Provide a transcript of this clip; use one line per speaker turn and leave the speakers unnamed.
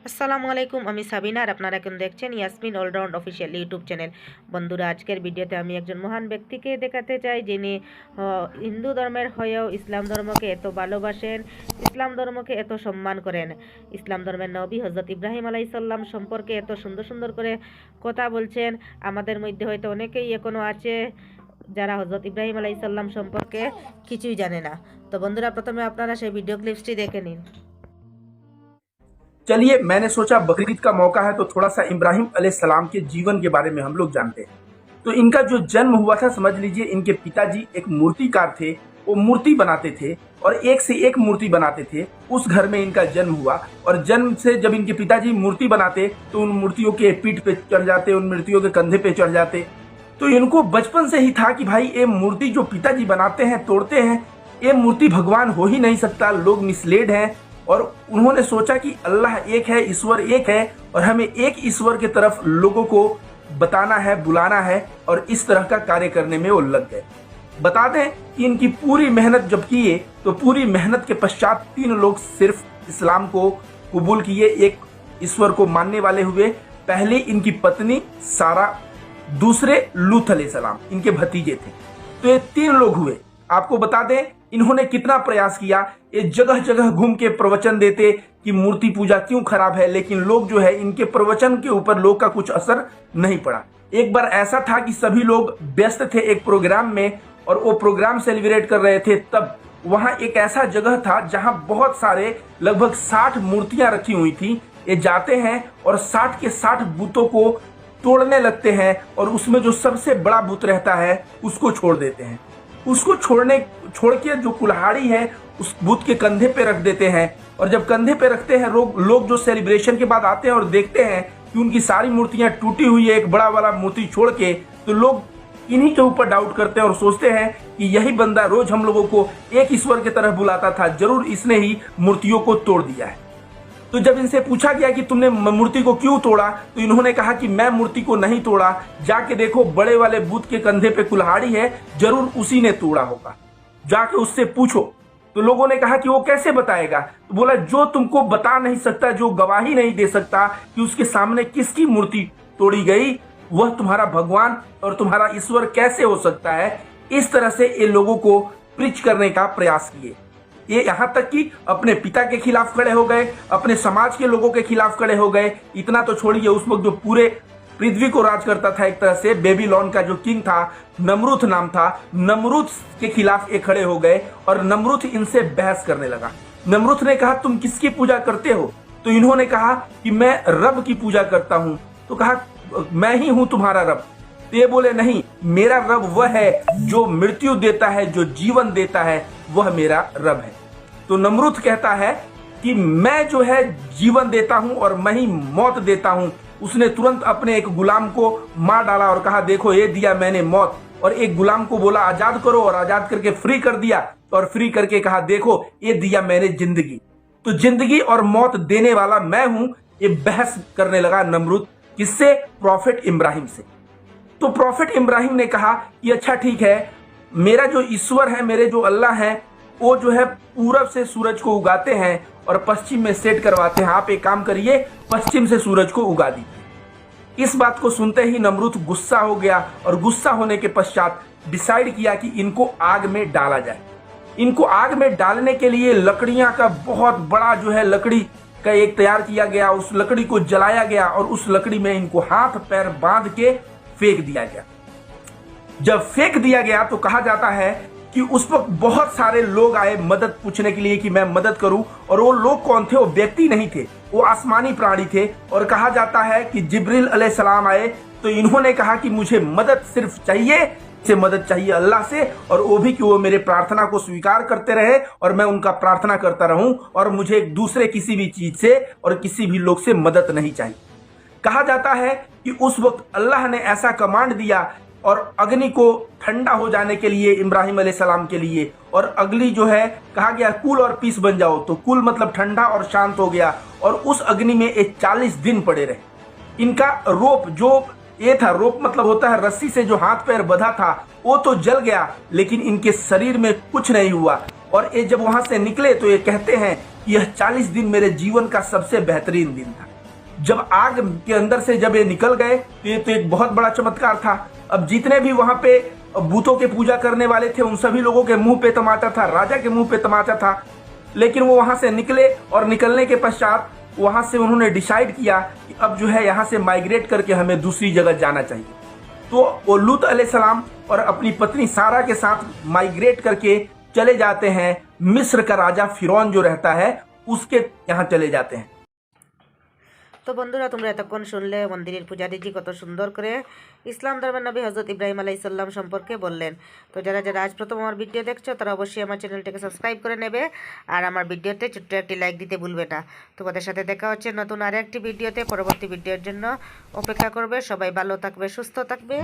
আসসালামু আলাইকুম, আমি সাবিনা আর আপনারা এখন দেখছেন Yasmin all round official YouTube channel. বন্ধুরা, আজকের ভিডিওতে আমি একজন মহান ব্যক্তিকে দেখাতে চাই যিনি হিন্দু ধর্মের হয়েও ইসলাম ধর্মকে এত ভালোবাসেন, ইসলাম ধর্মকে এত সম্মান করেন। ইসলাম ধর্মের নবী হজরত ইব্রাহিম আলাইসাল্লাম সম্পর্কে এত সুন্দর সুন্দর করে কথা বলছেন। আমাদের মধ্যে হয়তো অনেকেই এখনও আছে যারা হজরত ইব্রাহিম আলাইসাল্লাম সম্পর্কে কিছুই জানে না। তো বন্ধুরা, প্রথমে আপনারা সেই ভিডিও ক্লিপসটি দেখে নিন।
चलिए, मैंने सोचा बकरीद का मौका है तो थोड़ा सा इब्राहिम अलैहिस्सलाम के जीवन के बारे में हम लोग जानते हैं। तो इनका जो जन्म हुआ था, समझ लीजिए इनके पिताजी एक मूर्तिकार थे। वो मूर्ति बनाते थे और एक से एक मूर्ति बनाते थे। उस घर में इनका जन्म हुआ और जन्म से जब इनके पिताजी मूर्ति बनाते तो उन मूर्तियों के पीठ पे चढ़ जाते, उन मूर्तियों के कंधे पे चढ़ जाते। तो इनको बचपन से ही था कि भाई ये मूर्ति जो पिताजी बनाते हैं, तोड़ते हैं, ये मूर्ति भगवान हो ही नहीं सकता, लोग मिसलेड हैं। और उन्होंने सोचा कि अल्लाह एक है, ईश्वर एक है और हमें एक ईश्वर की तरफ लोगों को बताना है, बुलाना है। और इस तरह का कार्य करने में वो लग गए। बता दें कि इनकी पूरी मेहनत जब किए तो पूरी मेहनत के पश्चात 3 लोग सिर्फ इस्लाम को कबूल किए, एक ईश्वर को मानने वाले हुए। पहले इनकी पत्नी सारा, दूसरे लूत अलैहिस्सलाम, इनके भतीजे थे। तो ये 3 लोग हुए। आपको बता दें इन्होंने कितना प्रयास किया। ये जगह जगह घूम के प्रवचन देते कि मूर्ति पूजा क्यों खराब है, लेकिन लोग जो है इनके प्रवचन के ऊपर लोग का कुछ असर नहीं पड़ा। एक बार ऐसा था कि सभी लोग व्यस्त थे एक प्रोग्राम में और वो प्रोग्राम सेलिब्रेट कर रहे थे। तब वहां एक ऐसा जगह था जहां बहुत सारे लगभग 60 मूर्तियां रखी हुई थी। ये जाते हैं और 60 के 60 बुतों को तोड़ने लगते हैं और उसमें जो सबसे बड़ा बुत रहता है उसको छोड़ देते हैं। उसको छोड़ के जो कुल्हाड़ी है उस बुत के कंधे पे रख देते हैं। और जब कंधे पे रखते हैं, लोग जो सेलिब्रेशन के बाद आते हैं और देखते हैं कि उनकी सारी मूर्तियां टूटी हुई है, एक बड़ा वाला मूर्ति छोड़ के, तो लोग इन्हीं के ऊपर डाउट करते हैं और सोचते हैं कि यही बंदा रोज हम लोगों को एक ईश्वर की तरह बुलाता था, जरूर इसने ही मूर्तियों को तोड़ दिया है। तो जब इनसे पूछा गया कि तुमने मूर्ति को क्यों तोड़ा, तो इन्होंने कहा कि मैं मूर्ति को नहीं तोड़ा, जाके देखो बड़े वाले बुत के कंधे पे कुल्हाड़ी है, जरूर उसी ने तोड़ा होगा, जाके उससे पूछो। तो लोगों ने कहा कि वो कैसे बताएगा। तो बोला जो तुमको बता नहीं सकता, जो गवाही नहीं दे सकता कि उसके सामने किसकी मूर्ति तोड़ी गई, वह तुम्हारा भगवान और तुम्हारा ईश्वर कैसे हो सकता है। इस तरह से ये लोगों को प्रीच करने का प्रयास किए। ये यहाँ तक कि अपने पिता के खिलाफ खड़े हो गए, अपने समाज के लोगों के खिलाफ खड़े हो गए। इतना तो छोड़िए, उस वक्त जो पूरे पृथ्वी को राज करता था एक तरह से, बेबीलोन का जो किंग था, नमरूद नाम था, नमरूद के खिलाफ ये खड़े हो गए और नमरूद इनसे बहस करने लगा। नमरूद ने कहा तुम किसकी पूजा करते हो। तो इन्होंने कहा कि मैं रब की पूजा करता हूं। तो कहा मैं ही हूं तुम्हारा रब। तो ये बोले नहीं, मेरा रब वह है जो मृत्यु देता है, जो जीवन देता है, वह मेरा रब है। तो नमरूद कहता है कि मैं जो है जीवन देता हूं और मैं ही मौत देता हूं। उसने तुरंत अपने एक गुलाम को मार डाला और कहा देखो ये दिया मैंने मौत। और एक गुलाम को बोला आजाद करो और आजाद करके फ्री कर दिया और फ्री करके कहा देखो ये दिया मैंने जिंदगी। तो जिंदगी और मौत देने वाला मैं हूं। ये बहस करने लगा नमरूद, किससे? प्रॉफिट इब्राहिम से। तो प्रॉफिट इब्राहिम ने कहा कि अच्छा ठीक है, मेरा जो ईश्वर है, मेरे जो अल्लाह है, वो जो है पूरब से सूरज को उगाते हैं और पश्चिम में सेट करवाते हैं। आप एक काम करिए, पश्चिम से सूरज को उगा दीजिए। इस बात को सुनते ही नमरूद गुस्सा हो गया और गुस्सा होने के पश्चात डिसाइड किया कि इनको आग में डाला जाए। इनको आग में डालने के लिए लकड़ियां का बहुत बड़ा जो है लकड़ी का एक तैयार किया गया। उस लकड़ी को जलाया गया और उस लकड़ी में इनको हाथ पैर बांध के फेंक दिया गया। जब फेंक दिया गया तो कहा जाता है कि उस वक्त बहुत सारे लोग आए मदद पूछने के लिए कि मैं मदद करूं। और वो लोग कौन थे? वो व्यक्ति नहीं थे, वो आसमानी प्राणी थे। और कहा जाता है कि जिब्रील अलैहिस्सलाम आए तो इन्होंने कहा कि मुझे मदद सिर्फ चाहिए, से मदद चाहिए अल्लाह से, और वो भी कि वो मेरे प्रार्थना को स्वीकार करते रहे और मैं उनका प्रार्थना करता रहूं, और मुझे दूसरे किसी भी चीज से और किसी भी लोग से मदद नहीं चाहिए। कहा जाता है कि उस वक्त अल्लाह ने ऐसा कमांड दिया और अग्नि को ठंडा हो जाने के लिए इब्राहिम अलैहिस्सलाम के लिए, और अग्नि जो है कहा गया कूल और पीस बन जाओ। तो कूल मतलब ठंडा और शांत हो गया और उस अग्नि में 40 दिन पड़े रहे। इनका रोप जो ये था, रोप मतलब होता है रस्सी से जो हाथ पैर बंधा था, वो तो जल गया, लेकिन इनके शरीर में कुछ नहीं हुआ। और ये जब वहां से निकले तो ये कहते हैं कि यह 40 दिन मेरे जीवन का सबसे बेहतरीन दिन था। जब आग के अंदर से जब ये निकल गए तो ये तो एक बहुत बड़ा चमत्कार था। अब जितने भी वहां पे बूतों के पूजा करने वाले थे उन सभी लोगों के मुंह पे तमाचा था, राजा के मुंह पे तमाचा था, लेकिन वो वहां से निकले और निकलने के पश्चात वहां से उन्होंने डिसाइड किया कि अब जो है यहाँ से माइग्रेट करके हमें दूसरी जगह जाना चाहिए। तो वो लूत अलैहिस्सलाम और अपनी पत्नी सारा के साथ माइग्रेट करके चले जाते हैं, मिस्र का राजा फिरौन जो रहता है उसके यहाँ चले जाते हैं।
তো বন্ধুরা, তোমরা এতক্ষণ শুনলে মন্দিরের পূজারীজি কত সুন্দর করে ইসলাম ধর্মের নবী হজরত ইব্রাহিম আলাইহিসসালাম সম্পর্কে বললেন। তো যারা যারা আজ প্রথম আমার ভিডিও দেখছো তারা অবশ্যই আমার চ্যানেলটাকে সাবস্ক্রাইব করে নেবে আর আমার ভিডিওতে ছোট্ট একটি লাইক দিতে ভুলবে না। তোমাদের সাথে দেখা হচ্ছে নতুন আর একটি ভিডিওতে। পরবর্তী ভিডিওর জন্য অপেক্ষা করবে। সবাই ভালো থাকবে, সুস্থ থাকবে।